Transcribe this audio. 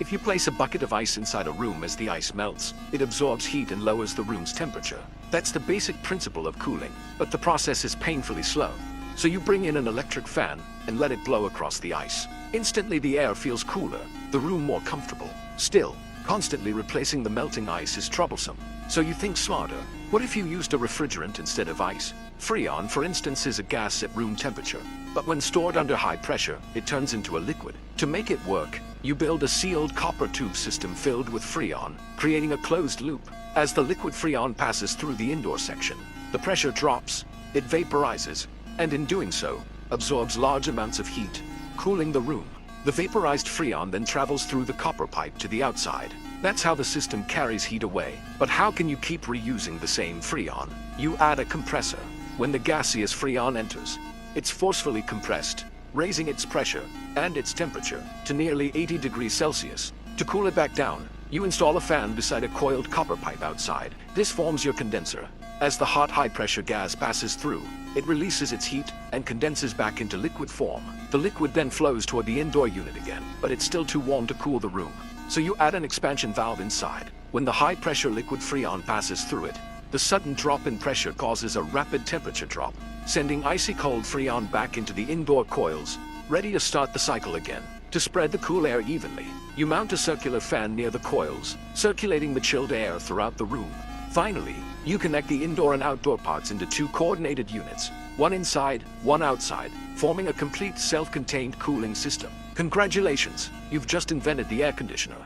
If you place a bucket of ice inside a room, as the ice melts, it absorbs heat and lowers the room's temperature. That's the basic principle of cooling, but the process is painfully slow. So you bring in an electric fan and let it blow across the ice. Instantly the air feels cooler, the room more comfortable. Still, constantly replacing the melting ice is troublesome. So you think smarter. What if you used a refrigerant instead of ice? Freon, for instance, is a gas at room temperature, but when stored under high pressure, it turns into a liquid. To make it work, you build a sealed copper tube system filled with Freon, creating a closed loop. As the liquid Freon passes through the indoor section, the pressure drops, it vaporizes, and in doing so, absorbs large amounts of heat, cooling the room. The vaporized Freon then travels through the copper pipe to the outside. That's how the system carries heat away. But how can you keep reusing the same Freon? You add a compressor. When the gaseous Freon enters, it's forcefully compressed, raising its pressure and its temperature to nearly 80 degrees Celsius. To cool it back down, you install a fan beside a coiled copper pipe outside. This forms your condenser. As the hot high-pressure gas passes through, it releases its heat and condenses back into liquid form. The liquid then flows toward the indoor unit again, but it's still too warm to cool the room. So you add an expansion valve inside. When the high-pressure liquid Freon passes through it, the sudden drop in pressure causes a rapid temperature drop, sending icy cold Freon back into the indoor coils, ready to start the cycle again. To spread the cool air evenly, you mount a circular fan near the coils, circulating the chilled air throughout the room. Finally, you connect the indoor and outdoor parts into two coordinated units, one inside, one outside, forming a complete self-contained cooling system. Congratulations, you've just invented the air conditioner.